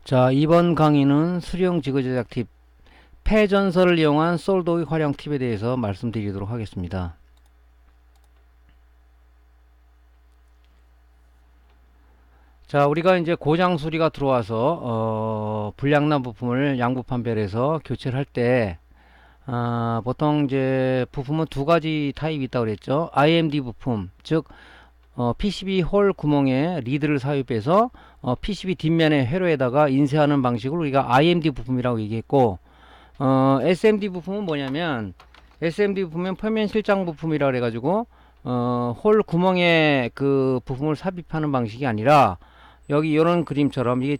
자, 이번 강의는 수령 지그 제작 팁, 패전선을 이용한 솔더의 활용 팁에 대해서 말씀드리도록 하겠습니다. 자, 우리가 이제 고장 수리가 들어와서 불량난 부품을 양부 판별해서 교체를 할 때 보통 이제 부품은 두 가지 타입이 있다고 그랬죠. IMD 부품, 즉 PCB 홀 구멍에 리드를 삽입해서 PCB 뒷면의 회로에다가 인쇄하는 방식을 우리가 IMD 부품이라고 얘기했고, SMD 부품은 뭐냐면, SMD 부품은 표면 실장 부품이라 그래가지고 홀 구멍에 그 부품을 삽입하는 방식이 아니라, 여기 이런 그림처럼 이게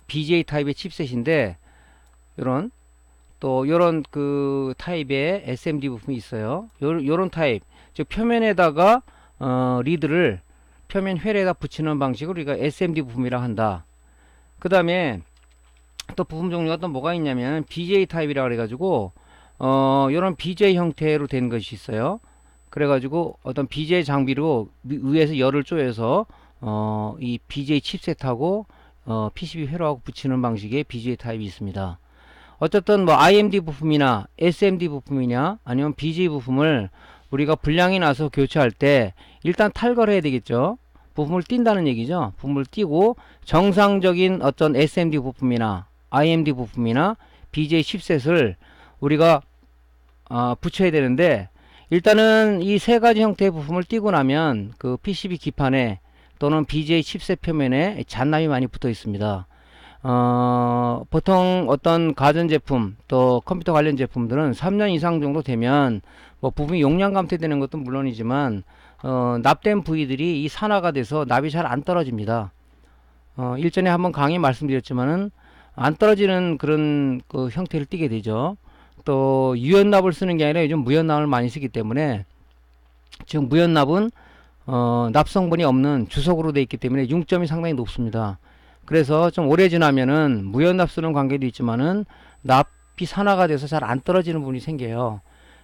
BJ 타입의 칩셋인데, 요런 또 요런 그 타입의 SMD 부품이 있어요. 요런 타입, 즉 표면에다가 리드를 표면 회로에다 붙이는 방식으로 우리가 SMD 부품이라 한다. 그 다음에 또 부품 종류가 또 뭐가 있냐면 BJ 타입이라 그래가지고 요런 BJ 형태로 된 것이 있어요. 그래가지고 어떤 BJ 장비로 위에서 열을 쪼여서 이 BJ 칩셋하고 PCB 회로하고 붙이는 방식의 BJ 타입이 있습니다. 어쨌든 뭐 IMD 부품이나 SMD 부품이냐 아니면 BJ 부품을 우리가 불량이 나서 교체할 때 일단 탈거를 해야 되겠죠. 부품을 띈다는 얘기죠. 부품을 띄고 정상적인 어떤 SMD 부품이나 IMD 부품이나 BJ 칩셋을 우리가 붙여야 되는데, 일단은 이 세 가지 형태의 부품을 띄고 나면 그 PCB 기판에 또는 BJ 칩셋 표면에 잔납이 많이 붙어 있습니다. 보통 어떤 가전제품 또 컴퓨터 관련 제품들은 3년 이상 정도 되면 뭐 부품이 용량 감퇴되는 것도 물론이지만 납된 부위들이 이 산화가 돼서 납이 잘 안 떨어집니다. 일전에 한번 강의 말씀드렸지만은 안 떨어지는 그런 그 형태를 띠게 되죠. 또 유연납을 쓰는 게 아니라 요즘 무연납을 많이 쓰기 때문에, 지금 무연납은 납성분이 없는 주석으로 되어 있기 때문에 융점이 상당히 높습니다. 그래서 좀 오래 지나면은 무연납 쓰는 관계도 있지만은 납이 산화가 돼서 잘 안 떨어지는 부분이 생겨요.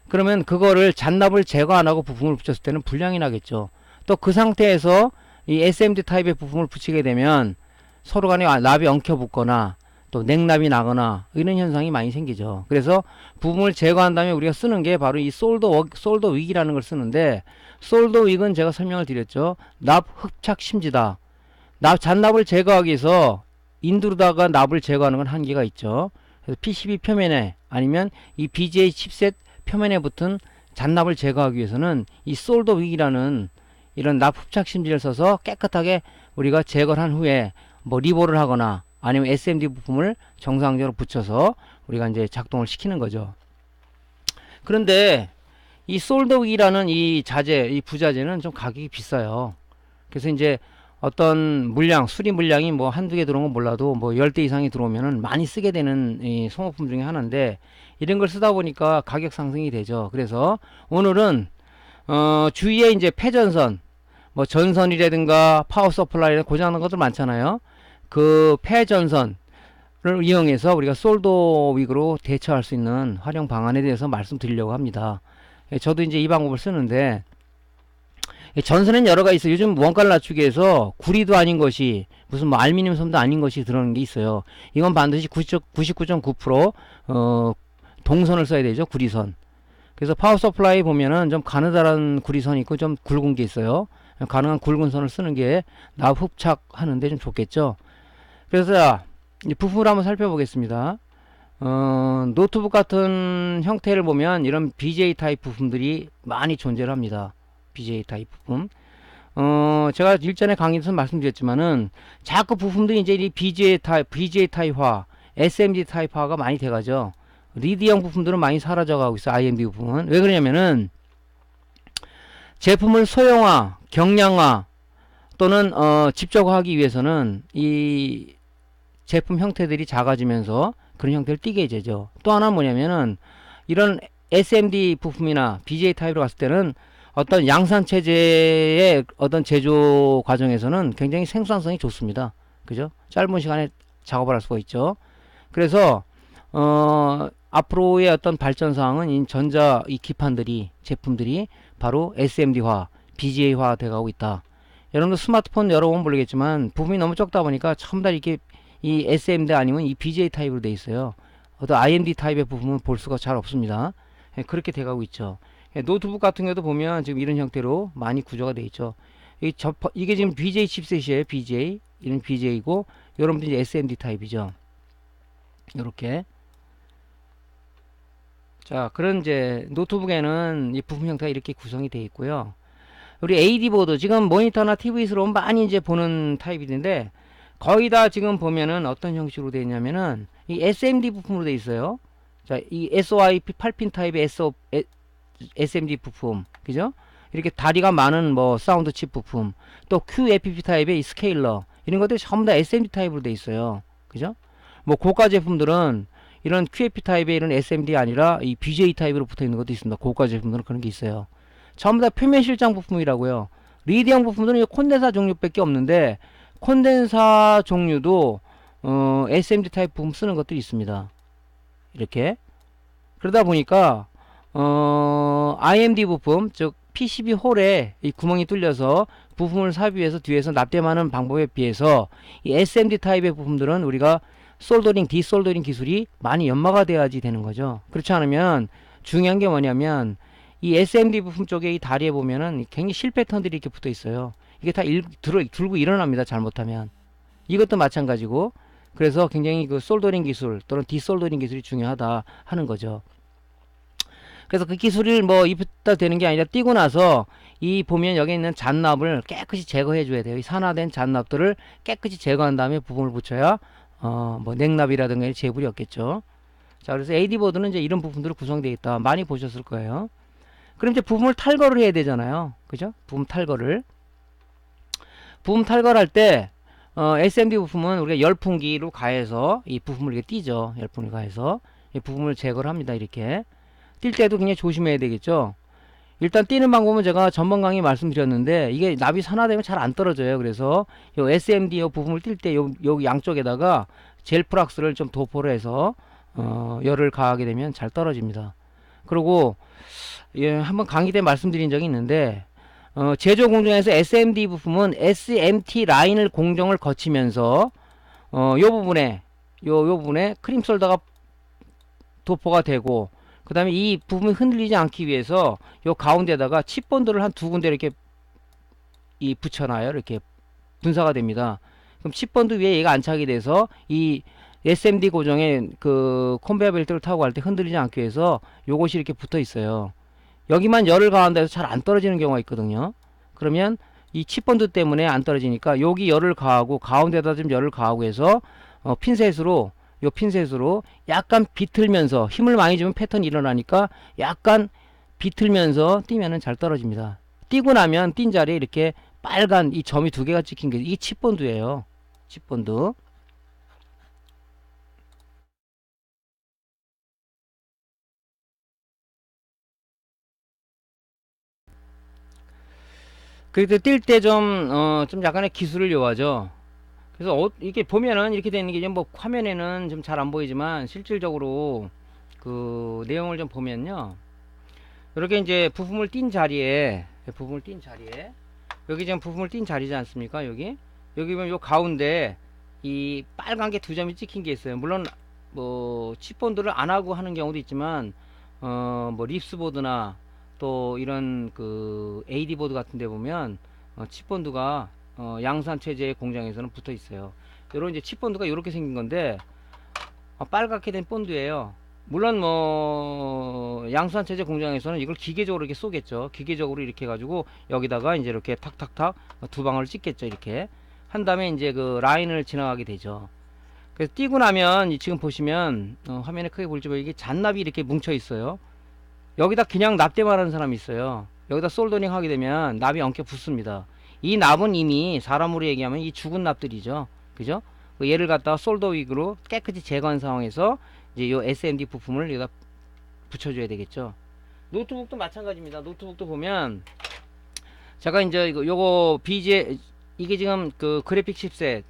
그러면 그거를 잔납을 제거 안 하고 부품을 붙였을 때는 불량이 나겠죠. 또 그 상태에서 이 SMD 타입의 부품을 붙이게 되면 서로 간에 납이 엉켜 붙거나 또 냉납이 나거나 이런 현상이 많이 생기죠. 그래서 부품을 제거한 다음에 우리가 쓰는 게 바로 이 솔더 윅이라는 걸 쓰는데, 솔더 윅은 제가 설명을 드렸죠. 납 흡착 심지다. 잔납을 제거하기 위해서 인두로다가 납을 제거하는 건 한계가 있죠. 그래서 PCB 표면에 아니면 이 BJ 칩셋 표면에 붙은 잔납을 제거하기 위해서는 이 솔더 윅이라는 이런 납 흡착 심지를 써서 깨끗하게 우리가 제거를 한 후에 뭐 리볼을 하거나 아니면 SMD 부품을 정상적으로 붙여서 우리가 이제 작동을 시키는 거죠. 그런데 이 솔더 윅이라는 이 자재, 이 부자재는 좀 가격이 비싸요. 그래서 이제 어떤 물량, 수리 물량이 뭐 한두 개 들어온 건 몰라도 뭐 10대 이상이 들어오면은 많이 쓰게 되는 이 소모품 중에 하나인데, 이런 걸 쓰다 보니까 가격 상승이 되죠. 그래서 오늘은 주위에 이제 폐전선, 뭐 전선이라든가 파워 서플라이 고장난 것들 많잖아요. 그 폐전선을 이용해서 우리가 솔더 윅으로 대처할 수 있는 활용 방안에 대해서 말씀드리려고 합니다. 저도 이제 이 방법을 쓰는데, 전선에는 여러 가지 있어요. 요즘 원가를 낮추기 위해서 구리도 아닌 것이, 무슨 뭐 알루미늄 섬도 아닌 것이 들어오는 게 있어요. 이건 반드시 99.9% 동선을 써야 되죠. 구리선. 그래서 파워 서플라이 보면은 좀 가느다란 구리선이 있고 좀 굵은 게 있어요. 가능한 굵은 선을 쓰는 게 납 흡착하는데 좀 좋겠죠. 그래서 이 부품을 한번 살펴보겠습니다. 노트북 같은 형태를 보면 이런 BJ 타입 부품들이 많이 존재를 합니다. BJ 타입 부품. 제가 일전에 강의에서 말씀드렸지만은 자꾸 부품들이 이제 이 BJ 타입화, SMD 타입화가 많이 돼가죠. 리드형 부품들은 많이 사라져가고 있어요. IMD 부품은. 왜 그러냐면은 제품을 소형화, 경량화 또는 집적화하기 위해서는 이 제품 형태들이 작아지면서 그런 형태를 띠게 되죠. 또 하나 뭐냐면은 이런 SMD 부품이나 BJ 타입으로 갔을 때는 어떤 양산 체제의 어떤 제조 과정에서는 굉장히 생산성이 좋습니다. 그죠? 짧은 시간에 작업을 할 수가 있죠. 그래서 앞으로의 어떤 발전 사항은 이 기판들이, 제품들이 바로 SMD화, BGA화 돼가고 있다. 여러분들 스마트폰 여러 번 모르겠지만 부품이 너무 적다 보니까 전부 다 이렇게 이 SMD 아니면 이 BGA 타입으로 돼 있어요. 어떤 IMD 타입의 부품은 볼 수가 잘 없습니다. 예, 그렇게 돼가고 있죠. 예, 노트북 같은 경우도 보면 지금 이런 형태로 많이 구조가 돼 있죠. 이게 지금 BGA 칩셋이에요. BGA. 이런 BGA고, 여러분들 이제 SMD 타입이죠. 이렇게. 자, 그런 이제 노트북에는 이 부품 형태가 이렇게 구성이 되어 있고요. 우리 AD 보드, 지금 모니터나 TV에서 많이 이제 보는 타입인데, 거의 다 지금 보면은 어떤 형식으로 되어 있냐면은 이 SMD 부품으로 되어 있어요. 자, 이 SOIP 8핀 타입의 SMD 부품, 그죠? 이렇게 다리가 많은 뭐 사운드 칩 부품, 또 QFP 타입의 이 스케일러, 이런 것들이 전부 다 SMD 타입으로 되어 있어요. 그죠? 뭐 고가 제품들은 이런 QFP 타입의 이런 SMD 아니라 이 BGA 타입으로 붙어 있는 것도 있습니다. 고가 제품들은 그런 게 있어요. 전부 다 표면 실장 부품이라고요. 리드형 부품들은 콘덴사 종류밖에 없는데, 콘덴사 종류도 SMD 타입 부품 쓰는 것들이 있습니다. 이렇게. 그러다 보니까 IMD 부품, 즉 PCB 홀에 이 구멍이 뚫려서 부품을 삽입해서 뒤에서 납땜하는 방법에 비해서 이 SMD 타입의 부품들은 우리가 솔더링, 디솔더링 기술이 많이 연마가 돼야지 되는 거죠. 그렇지 않으면 중요한 게 뭐냐면 이 SMD 부품 쪽에 이 다리에 보면은 굉장히 실 패턴들이 이렇게 붙어 있어요. 이게 다 들고 일어납니다. 잘못하면. 이것도 마찬가지고, 그래서 굉장히 그 솔더링 기술 또는 디솔더링 기술이 중요하다 하는 거죠. 그래서 그 기술을 뭐 입다 되는 게 아니라 띄고 나서 이 보면 여기 있는 잔납을 깨끗이 제거해 줘야 돼요. 이 산화된 잔납들을 깨끗이 제거한 다음에 부품을 붙여야 뭐 냉납이라든가 재불이 없겠죠. 자, 그래서 AD 보드는 이제 이런 부품들로 구성되어 있다. 많이 보셨을 거예요. 그럼 이제 부품을 탈거를 해야 되잖아요. 그죠? 부품 탈거를 할 때 SMD 부품은 우리가 열풍기로 가해서 이 부품을 이렇게 띄죠. 열풍을 가해서 이 부품을 제거를 합니다. 이렇게 뛸 때도 굉장히 조심해야 되겠죠. 일단 띄는 방법은 제가 전번 강의 말씀드렸는데, 이게 납이 산화되면 잘 안 떨어져요. 그래서 요 SMD 요 부품을 뛸 때 요 양쪽에다가 젤 프락스를 좀 도포를 해서 열을 가하게 되면 잘 떨어집니다. 그리고 예, 한번 강의 때 말씀드린 적이 있는데, 제조 공정에서 SMD 부품은 SMT 라인을 공정을 거치면서 요 부분에 요 부분에 크림 솔더가 도포가 되고, 그 다음에 이 부분이 흔들리지 않기 위해서 요 가운데다가 칩본드를 한 두 군데 이렇게 붙여놔요. 이렇게 분사가 됩니다. 그럼 칩본드 위에 얘가 안착이 돼서 이 SMD 고정의 그 컨베어 벨트를 타고 갈 때 흔들리지 않기 위해서 요것이 이렇게 붙어 있어요. 여기만 열을 가한다 해서 잘 안 떨어지는 경우가 있거든요. 그러면 이 칩본드 때문에 안 떨어지니까 여기 열을 가하고 가운데다 좀 열을 가하고 해서 핀셋으로 요 핀셋으로 약간 비틀면서, 힘을 많이 주면 패턴이 일어나니까 약간 비틀면서 뛰면은 잘 떨어집니다. 뛰고 나면 뛴 자리에 이렇게 빨간 이 점이 두 개가 찍힌 게 이게 칩본드예요. 칩본드. 그래도 뛸 때 좀 약간의 기술을 요하죠. 그래서 이렇게 보면은 이렇게 되는 게 뭐 화면에는 좀 잘 안 보이지만 실질적으로 그 내용을 좀 보면요. 이렇게 이제 부품을 띈 자리에 여기 지금 부품을 띈 자리지 않습니까? 여기 보면 요 가운데 이 빨간 게 두 점이 찍힌 게 있어요. 물론 뭐 칩본드를 안 하고 하는 경우도 있지만 뭐 립스보드나 또 이런 그 AD 보드 같은 데 보면 칩본드가 양산 체제 공장에서는 붙어 있어요. 요런 이제 칩본드가 요렇게 생긴 건데 빨갛게 된 본드예요. 물론 뭐 양산 체제 공장에서는 이걸 기계적으로 이렇게 쏘겠죠. 기계적으로 이렇게 해가지고 여기다가 이제 이렇게 탁탁탁 두 방울을 찍겠죠. 이렇게 한 다음에 이제 그 라인을 지나가게 되죠. 그래서 뛰고 나면 지금 보시면 화면에 크게 볼지 이게 잔납이 이렇게 뭉쳐 있어요. 여기다 그냥 납땜을 하는 사람이 있어요. 여기다 솔더링 하게 되면 납이 엉켜 붙습니다. 이 납은 이미 사람으로 얘기하면 이 죽은 납들이죠. 그죠? 얘를 갖다가 솔더 윅으로 깨끗이 제거한 상황에서 이제 요 SMD 부품을 여기다 붙여줘야 되겠죠. 노트북도 마찬가지입니다. 노트북도 보면 제가 이제 요거 BGA 이게 지금 그 그래픽 칩셋,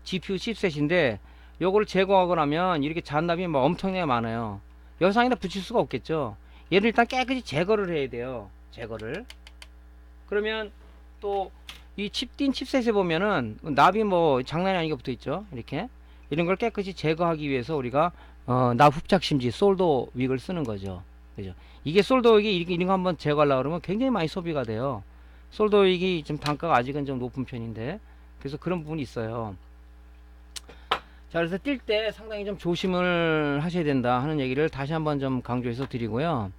GPU 칩셋인데 요거를 제거하고 나면 이렇게 잔납이 뭐 엄청나게 많아요. 여상에다 붙일 수가 없겠죠. 얘를 일단 깨끗이 제거를 해야 돼요. 제거를. 그러면 또 이 칩딘 칩셋에 보면은 납이 뭐 장난이 아니게 붙어 있죠. 이렇게 이런 걸 깨끗이 제거하기 위해서 우리가 납 흡착심지 솔더 윅을 쓰는 거죠. 그죠? 이게 솔더 윅이 이런 거 한번 제거하려고 그러면 굉장히 많이 소비가 돼요. 솔더 윅이 좀 단가가 아직은 좀 높은 편인데, 그래서 그런 부분이 있어요. 자, 그래서 뛸 때 상당히 좀 조심을 하셔야 된다 하는 얘기를 다시 한번 좀 강조해서 드리고요.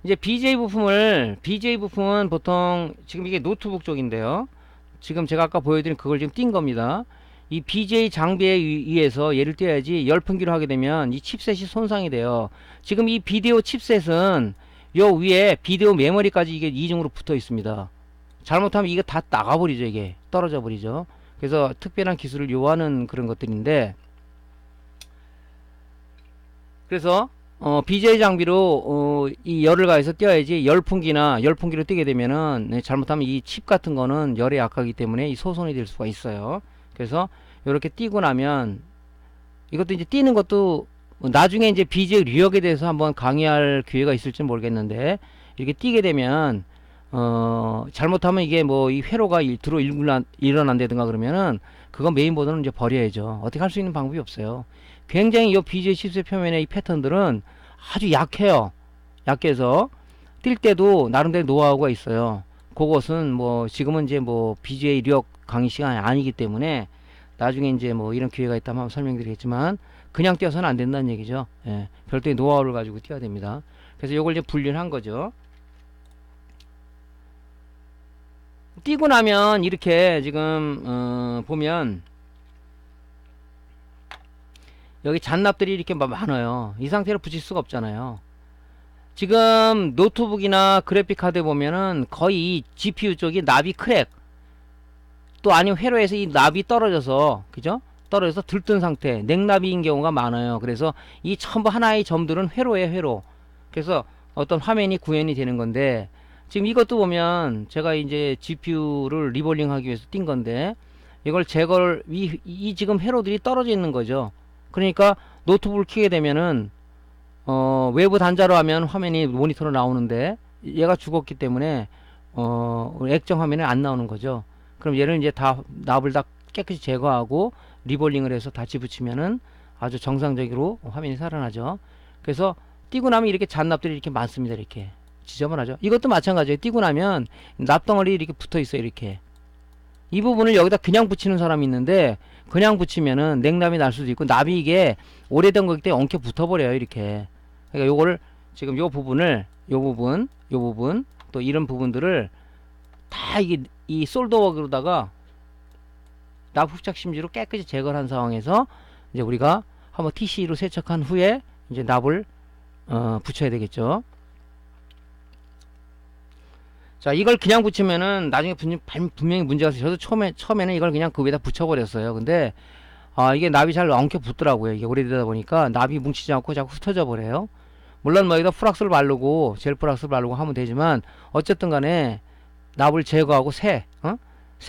이제 BJ 부품은 보통 지금 이게 노트북 쪽인데요. 지금 제가 아까 보여드린 그걸 지금 띈 겁니다. 이 BJ 장비에 의해서 얘를 띄어야지 열풍기로 하게 되면 이 칩셋이 손상이 돼요. 지금 이 비디오 칩셋은 요 위에 비디오 메모리까지 이게 이중으로 붙어 있습니다. 잘못하면 이게 다 나가버리죠. 이게 떨어져 버리죠. 그래서 특별한 기술을 요하는 그런 것들인데, 그래서 BJ 장비로 이 열을 가해서 띄어야지 열풍기로 띄게 되면은 네, 잘못하면 이 칩 같은 거는 열에 약하기 때문에 이 소손이 될 수가 있어요. 그래서 이렇게 띄고 나면, 이것도 이제 띄는 것도 나중에 이제 BJ 리역에 대해서 한번 강의할 기회가 있을지 모르겠는데, 이렇게 띄게 되면 잘못하면 이게 뭐 이 회로가 일어난다든가 그러면은 그건 메인보드는 이제 버려야죠. 어떻게 할 수 있는 방법이 없어요. 굉장히 이 BJ 칩셋 표면의 이 패턴들은 아주 약해요. 약해서 뛸 때도 나름대로 노하우가 있어요. 그것은 뭐 지금은 이제 뭐 BJ 력 강의 시간이 아니기 때문에 나중에 이제 뭐 이런 기회가 있다면 한번 설명드리겠지만, 그냥 뛰어서는 안 된다는 얘기죠. 예, 별도의 노하우를 가지고 뛰어야 됩니다. 그래서 이걸 이제 분리를 한 거죠. 뛰고 나면 이렇게 지금 보면 여기 잔납들이 이렇게 많아요. 이 상태로 붙일 수가 없잖아요. 지금 노트북이나 그래픽 카드 보면은 거의 이 GPU 쪽이 납이 크랙, 또 아니면 회로에서 이 납이 떨어져서, 그죠? 떨어져서 들뜬 상태, 냉납인 경우가 많아요. 그래서 이 전부 하나의 점들은 회로에 회로. 그래서 어떤 화면이 구현이 되는 건데, 지금 이것도 보면 제가 이제 GPU를 리볼링 하기 위해서 띈 건데, 이걸 제거를, 이 지금 회로들이 떨어져 있는 거죠. 그러니까 노트북을 켜게 되면은 외부 단자로 하면 화면이 모니터로 나오는데, 얘가 죽었기 때문에 액정 화면에 안 나오는 거죠. 그럼 얘를 이제 다 납을 다 깨끗이 제거하고 리볼링을 해서 다시 붙이면은 아주 정상적으로 화면이 살아나죠. 그래서 띄고 나면 이렇게 잔납들이 이렇게 많습니다. 이렇게 지저분하죠. 이것도 마찬가지예요. 띄고 나면 납덩어리 이렇게 붙어 있어요. 이렇게 이 부분을 여기다 그냥 붙이는 사람이 있는데, 그냥 붙이면은 냉납이 날 수도 있고, 납이 이게 오래된 거기 때문에 엉켜 붙어버려요. 이렇게. 그러니까 요거를 지금 요 부분을 요 부분 또 이런 부분들을 다 이게 이 솔더워크로다가 납 흡착 심지로 깨끗이 제거를 한 상황에서 이제 우리가 한번 TC로 세척한 후에 이제 납을 붙여야 되겠죠. 자, 이걸 그냥 붙이면은 나중에 분명히 문제가 있어요. 저도 처음에는 이걸 그냥 그 위에다 붙여버렸어요. 근데 이게 납이 잘 엉켜 붙더라고요. 이게 오래되다 보니까 납이 뭉치지 않고 자꾸 흩어져 버려요. 물론 뭐 여기다 프락스를 바르고 젤 프락스를 바르고 하면 되지만, 어쨌든 간에 납을 제거하고 새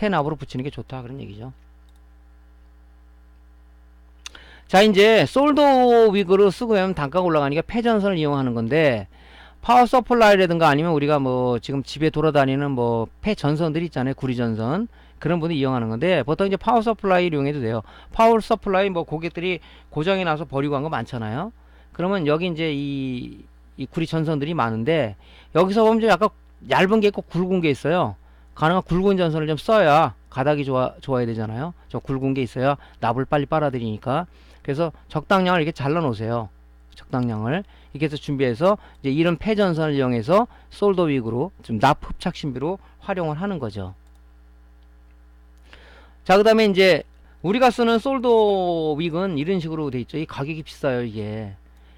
납으로 붙이는 게 좋다 그런 얘기죠. 자, 이제 솔더 위그로 쓰고 하면 단가가 올라가니까 폐전선을 이용하는 건데, 파워 서플라이라든가 아니면 우리가 뭐 지금 집에 돌아다니는 뭐 폐전선들 있잖아요. 구리전선. 그런 분이 이용하는 건데, 보통 이제 파워 서플라이를 이용해도 돼요. 파워 서플라이 뭐 고객들이 고장이 나서 버리고 간 거 많잖아요. 그러면 여기 이제 이 구리 전선들이 많은데, 여기서 보면 좀 약간 얇은 게 있고 굵은 게 있어요. 가능한 굵은 전선을 좀 써야 가닥이 좋아야 되잖아요. 저 굵은 게 있어야 납을 빨리 빨아들이니까. 그래서 적당량을 이렇게 잘라 놓으세요. 적당량을 이렇게 해서 준비해서 이제 이런 폐전선을 이용해서 솔더 윅으로 좀 납 흡착 신비로 활용을 하는 거죠. 자, 그 다음에 이제 우리가 쓰는 솔더 윅은 이런 식으로 돼 있죠. 이 가격이 비싸요. 이게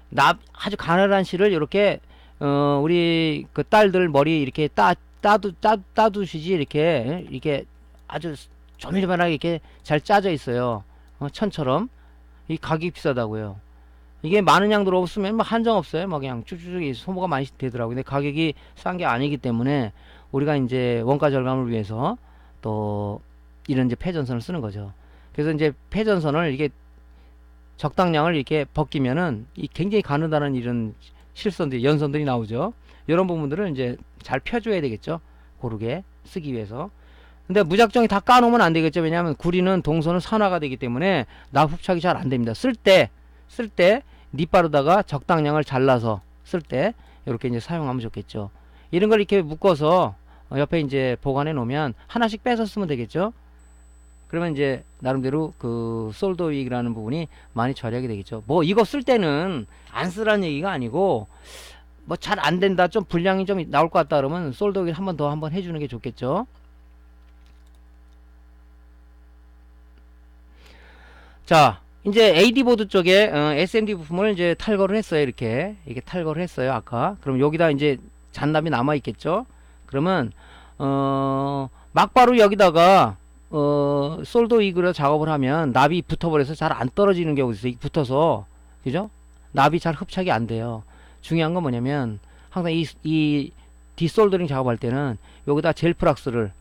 납 아주 가늘한 실을 이렇게 우리 그 딸들 머리 이렇게 따두시지 이렇게 아주 조밀조밀하게 이렇게 잘 짜져 있어요. 천처럼. 이 가격이 비싸다고요. 이게 많은 양 들어오면 뭐 한정 없어요. 뭐 그냥 쭉쭉쭉 소모가 많이 되더라고요. 근데 가격이 싼 게 아니기 때문에 우리가 이제 원가 절감을 위해서 또 이런 이제 폐전선을 쓰는 거죠. 그래서 이제 폐전선을 이게 적당량을 이렇게 벗기면은 이 굉장히 가느다란 이런 실선들이 연선들이 나오죠. 이런 부분들을 이제 잘 펴줘야 되겠죠. 고르게 쓰기 위해서. 근데 무작정이 다 까놓으면 안 되겠죠. 왜냐하면 구리는 동선은 산화가 되기 때문에 납 흡착이 잘 안 됩니다. 쓸 때 닛바르다가 적당량을 잘라서 쓸 때 이렇게 이제 사용하면 좋겠죠. 이런 걸 이렇게 묶어서 옆에 이제 보관해 놓으면 하나씩 빼서 쓰면 되겠죠. 그러면 이제 나름대로 그 솔더윅이라는 부분이 많이 절약이 되겠죠. 뭐 이거 쓸 때는 안 쓰라는 얘기가 아니고 뭐 잘 안 된다, 좀 분량이 좀 나올 것 같다 그러면 솔더윅 한 번 더 한번 해주는 게 좋겠죠. 자, 이제 AD 보드 쪽에 SMD 부품을 이제 탈거를 했어요. 이렇게 탈거를 했어요. 아까. 그럼 여기다 이제 잔납이 남아 있겠죠. 그러면 막바로 여기다가 솔더 위그로 작업을 하면 납이 붙어버려서 잘 안 떨어지는 경우가 있어요. 붙어서, 그죠? 납이 잘 흡착이 안 돼요. 중요한 건 뭐냐면 항상 이 디솔더링 작업할 때는 여기다 젤프락스를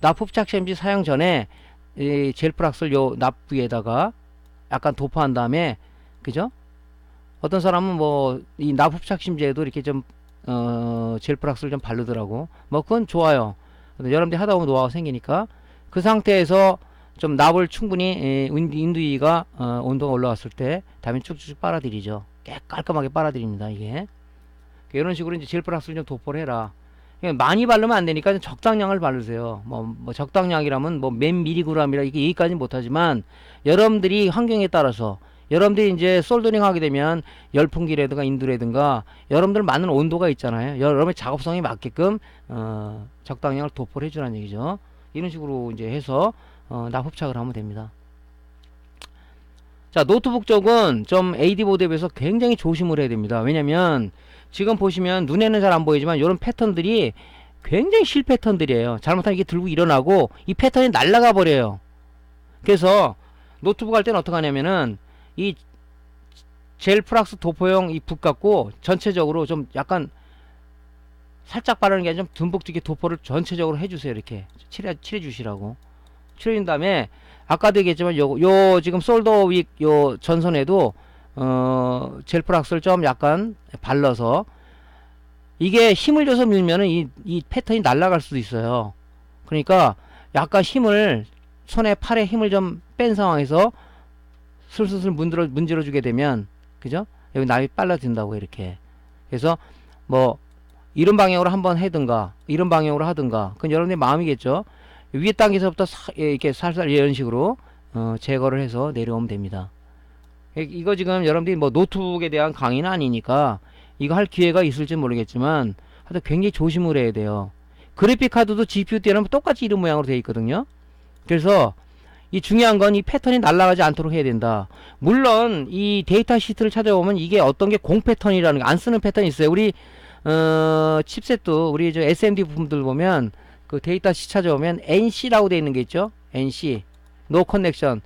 납 흡착 샘지 사용 전에 이 젤프락스를 요 납 위에다가 약간 도포한 다음에, 그죠? 어떤 사람은 뭐 이 납 흡착 심지에도 이렇게 좀 젤프락스를 좀 바르더라고. 뭐 그건 좋아요. 여러분들이 하다 보면 노하우가 생기니까 그 상태에서 좀 납을 충분히 인두위가 온도가 올라왔을 때 다음에 쭉쭉 빨아들이죠. 깔끔하게 빨아들입니다. 이게 이런 식으로 이제 젤프락스를 좀 도포를 해라. 많이 바르면 안 되니까 적당량을 바르세요. 뭐 적당량이라면 뭐 몇 미리그램이라 이게 여기까지는 못하지만 여러분들이 환경에 따라서 여러분들이 이제 솔더링 하게 되면 열풍기라든가 인두라든가 여러분들 맞는 온도가 있잖아요. 여러분의 작업성에 맞게끔 적당량을 도포를 해주라는 얘기죠. 이런 식으로 이제 해서 납 흡착을 하면 됩니다. 자, 노트북 쪽은 좀 AD 보드에 비해서 굉장히 조심을 해야 됩니다. 왜냐면 지금 보시면 눈에는 잘 안 보이지만 이런 패턴들이 굉장히 실 패턴들이에요. 잘못하면 이게 들고 일어나고 이 패턴이 날아가 버려요. 그래서 노트북 할 때는 어떻게 하냐면은 이 젤프락스 도포용 이 붓 갖고 전체적으로 좀 약간 살짝 바르는 게 아니라 좀 듬뿍 두게 도포를 전체적으로 해주세요. 이렇게 칠해 주시라고. 칠해준 다음에 아까도 얘기했지만 요 지금 솔더 윅 요 전선에도 젤프락스를 좀 약간 발라서 이게 힘을 줘서 밀면은 이 패턴이 날아갈 수도 있어요. 그러니까 약간 힘을 손에 팔에 힘을 좀 뺀 상황에서 슬슬 문질러 주게 되면, 그죠? 여기 납이 빨라진다고 이렇게. 그래서 뭐 이런 방향으로 한번 해든가 이런 방향으로 하든가 그건 여러분의 마음이겠죠. 위에 단계에서부터 이렇게 살살 이런 식으로 제거를 해서 내려오면 됩니다. 이거 지금 여러분들이 뭐 노트북에 대한 강의는 아니니까 이거 할 기회가 있을지 모르겠지만 하여튼 굉장히 조심을 해야 돼요. 그래픽 카드도 GPU 때는 똑같이 이런 모양으로 되어 있거든요. 그래서 이 중요한 건 이 패턴이 날아가지 않도록 해야 된다. 물론 이 데이터 시트를 찾아보면 이게 어떤 게 공 패턴이라는 거 안 쓰는 패턴이 있어요. 우리 칩셋도 우리 저 SMD 부품들 보면 그 데이터 시 찾아보면 NC라고 되어 있는 게 있죠. NC No Connection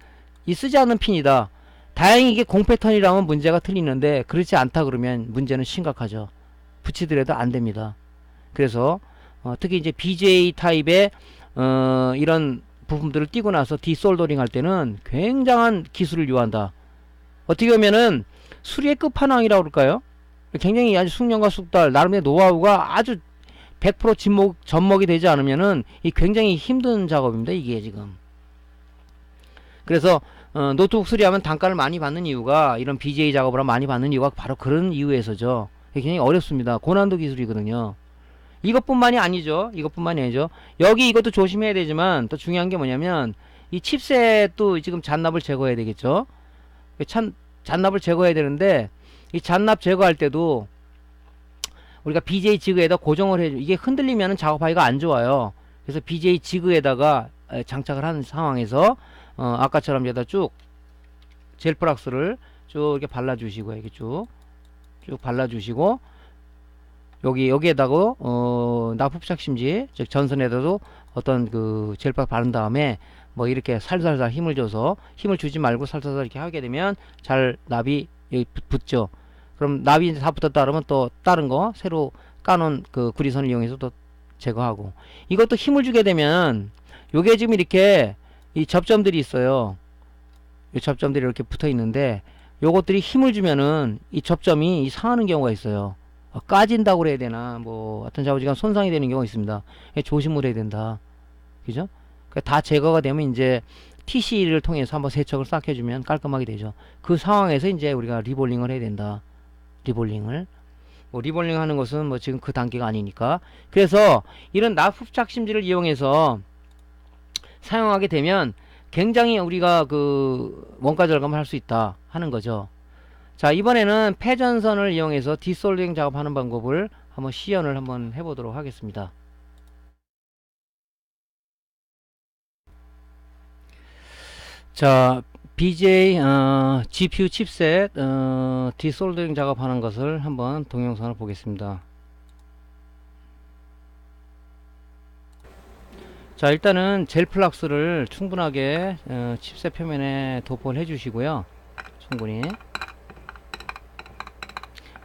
이 쓰지 않는 핀이다. 다행히 이게 공 패턴이라면 문제가 틀리는데 그렇지 않다 그러면 문제는 심각하죠. 붙이더라도 안 됩니다. 그래서 특히 이제 BGA 타입의 이런 부품들을 띄고 나서 디솔더링 할 때는 굉장한 기술을 요한다. 어떻게 보면은 수리의 끝판왕이라고 그럴까요? 굉장히 아주 숙련과 숙달 나름의 노하우가 아주 100% 접목이 되지 않으면은 이 굉장히 힘든 작업입니다. 이게 지금. 그래서 노트북 수리하면 단가를 많이 받는 이유가 이런 BGA 작업을 하면 많이 받는 이유가 바로 그런 이유에서죠. 굉장히 어렵습니다. 고난도 기술이거든요. 이것뿐만이 아니죠. 이것뿐만이 아니죠. 여기 이것도 조심해야 되지만 또 중요한 게 뭐냐면 이 칩셋도 지금 잔납을 제거해야 되겠죠. 잔납을 제거해야 되는데 이 잔납 제거할 때도 우리가 BJ 지그에다 고정을 해줘. 이게 흔들리면 작업하기가 안 좋아요. 그래서 BJ 지그에다가 장착을 하는 상황에서 아까처럼 여기다 쭉 젤프락스를 쭉 이렇게 발라주시고 이렇게 쭉 발라주시고 여기에다가 납 흡착 심지 즉 전선에다도 어떤 그 젤프락 바른 다음에 뭐 이렇게 살살살 힘을 줘서 힘을 주지 말고 살살살 이렇게 하게 되면 잘 납이 여기 붙죠. 그럼 납이 다 붙었다 그러면 또 다른 거 새로 까놓은 그 구리선을 이용해서 또 제거하고 이것도 힘을 주게 되면 요게 지금 이렇게 이 접점들이 있어요. 이 접점들이 이렇게 붙어 있는데 요것들이 힘을 주면은 이 접점이 상하는 경우가 있어요. 까진다고 그래야 되나, 뭐 어떤 자부지가 손상이 되는 경우가 있습니다. 조심을 해야 된다. 그죠? 다 제거가 되면 이제 TC를 통해서 한번 세척을 싹 해주면 깔끔하게 되죠. 그 상황에서 이제 우리가 리볼링을 해야 된다. 리볼링을. 뭐 리볼링 하는 것은 뭐 지금 그 단계가 아니니까. 그래서 이런 납흡착심지를 이용해서 사용하게 되면 굉장히 우리가 그 원가 절감을 할 수 있다 하는 거죠. 자, 이번에는 패전선을 이용해서 디솔딩 작업하는 방법을 한번 시연을 한번 해보도록 하겠습니다. 자, BJ GPU 칩셋 디솔딩 작업하는 것을 한번 동영상을 보겠습니다. 자, 일단은 젤 플락스를 충분하게 칩셋 표면에 도포를 해 주시고요. 충분히.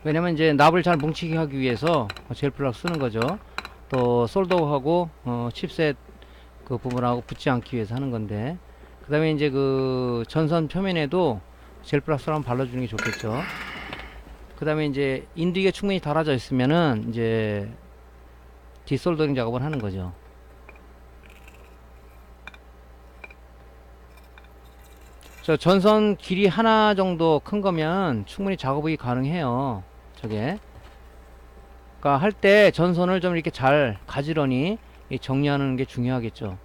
왜냐면 이제 납을 잘 뭉치게 하기 위해서 젤 플락스 쓰는 거죠. 또 솔더하고 칩셋 그 부분하고 붙지 않기 위해서 하는 건데, 그 다음에 이제 그 전선 표면에도 젤 플락스를 한번 발라주는 게 좋겠죠. 그 다음에 이제 인두기가 충분히 달아져 있으면은 이제 디솔더링 작업을 하는 거죠. 저 전선 길이 하나 정도 큰 거면 충분히 작업이 가능해요. 저게. 그러니까 할 때 전선을 좀 이렇게 잘 가지런히 정리하는 게 중요하겠죠.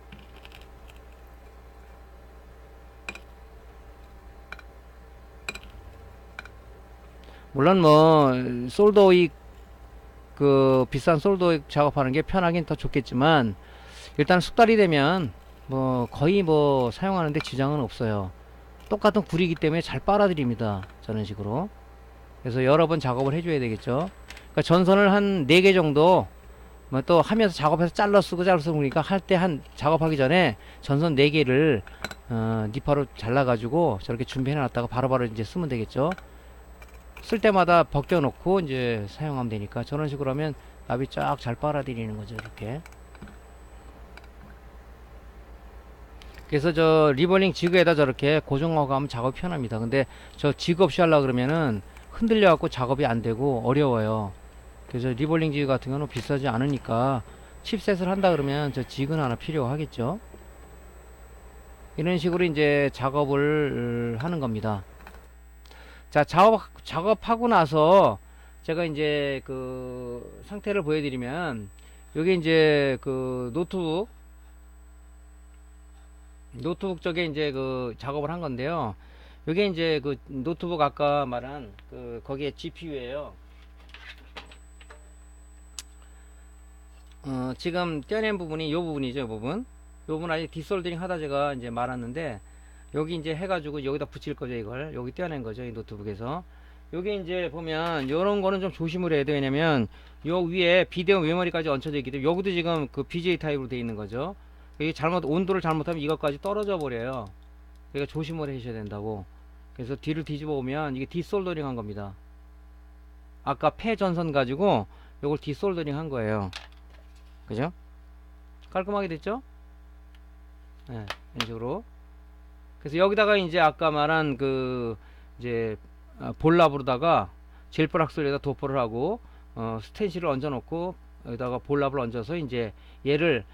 물론 뭐 솔더윅 그 비싼 솔더윅 작업하는 게 편하긴 더 좋겠지만, 일단 숙달이 되면 뭐 거의 뭐 사용하는데 지장은 없어요. 똑같은 굴이기 때문에 잘 빨아들입니다. 저런 식으로. 그래서 여러 번 작업을 해줘야 되겠죠. 그러니까 전선을 한 4개 정도 뭐 또 하면서 작업해서 잘라 쓰고 그러니까 할 때 한 작업하기 전에 전선 4개를 니파로 잘라 가지고 저렇게 준비해 놨다가 바로바로 이제 쓰면 되겠죠. 쓸 때마다 벗겨 놓고 이제 사용하면 되니까 저런 식으로 하면 납이 쫙 잘 빨아들이는 거죠. 이렇게. 그래서 저 리볼링 지그에다 저렇게 고정하고 하면 작업이 편합니다. 근데 저 지그 없이 하려고 그러면은 흔들려 갖고 작업이 안 되고 어려워요. 그래서 리볼링 지그 같은 경우는 비싸지 않으니까 칩셋을 한다 그러면 저 지그는 하나 필요하겠죠. 이런 식으로 이제 작업을 하는 겁니다. 자, 작업하고 나서 제가 이제 그 상태를 보여드리면, 요게 이제 그 노트북 쪽에 이제 그 작업을 한 건데요. 요게 이제 그 노트북 아까 말한 그 거기에 GPU예요. 지금 떼낸 부분이 요 부분이죠. 요 부분 아직 디솔더링 하다 제가 이제 말았는데, 여기 이제 해가지고 여기다 붙일 거죠. 이걸 여기 떼어낸 거죠. 이 노트북에서. 요게 이제 보면 요런 거는 좀 조심을 해야 돼. 왜냐면 요 위에 비디오 메모리까지 얹혀져 있기 때문에, 여기도 지금 그 BJ 타입으로 되어 있는 거죠. 이게 온도를 잘못하면 이것까지 떨어져 버려요. 그러니까 조심을 하셔야 된다고. 그래서 뒤를 뒤집어 보면 이게 디솔더링 한 겁니다. 아까 폐 전선 가지고 요걸 디솔더링 한 거예요. 그죠? 깔끔하게 됐죠? 네, 이런 식으로. 그래서 여기다가 이제 아까 말한 그 이제 볼랍으로다가 젤플락스에다 도포를 하고 스텐실을 얹어 놓고 여기다가 볼랍을 얹어서 이제 얘를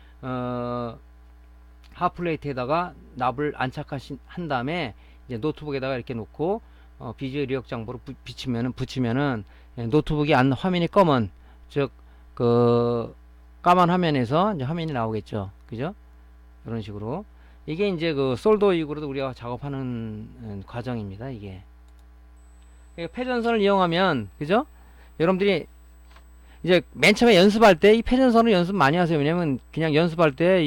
핫플레이트에다가 납을 안착한 다음에 이제 노트북에다가 이렇게 놓고 BGA 리역 장보로 붙이면은 노트북이 화면이 검은, 즉 그 까만 화면에서 이제 화면이 나오겠죠. 그죠? 이런 식으로. 이게 이제 그 솔더윅으로도 우리가 작업하는 과정입니다. 이게 패전선을 이용하면, 그죠? 여러분들이 이제 맨 처음에 연습할 때 이 패전선을 연습 많이 하세요. 왜냐면 그냥 연습할 때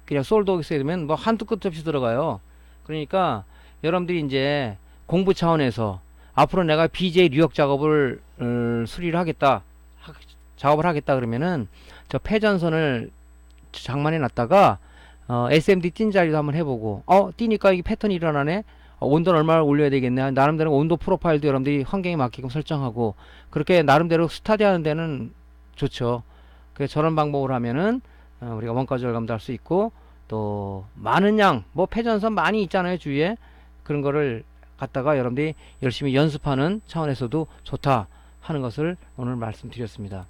그냥 솔더윅 쓰게 되면 뭐 한두 끝 없이 들어가요. 그러니까 여러분들이 이제 공부 차원에서 앞으로 내가 BJ 리역 작업을 수리를 하겠다, 작업을 하겠다 그러면은 저 패전선을 장만해 놨다가 SMD 띈 자리도 한번 해보고, 띄니까 이게 패턴이 일어나네. 온도는 얼마를 올려야 되겠네. 나름대로 온도 프로파일도 여러분들이 환경에 맞게끔 설정하고, 그렇게 나름대로 스타디 하는 데는 좋죠. 그래서 저런 방법을 하면은 우리가 원가 절감도 할 수 있고, 또 많은 양, 뭐 패전선 많이 있잖아요, 주위에. 그런 거를 갖다가 여러분들이 열심히 연습하는 차원에서도 좋다. 하는 것을 오늘 말씀드렸습니다.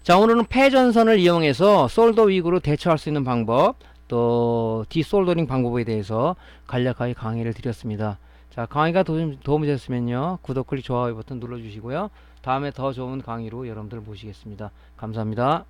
자, 오늘은 패전선을 이용해서 솔더 위구로 대처할 수 있는 방법, 또 디솔더링 방법에 대해서 간략하게 강의를 드렸습니다. 자, 강의가 도움이 됐으면요, 구독, 클릭, 좋아요 버튼 눌러주시고요. 다음에 더 좋은 강의로 여러분들 모시겠습니다. 감사합니다.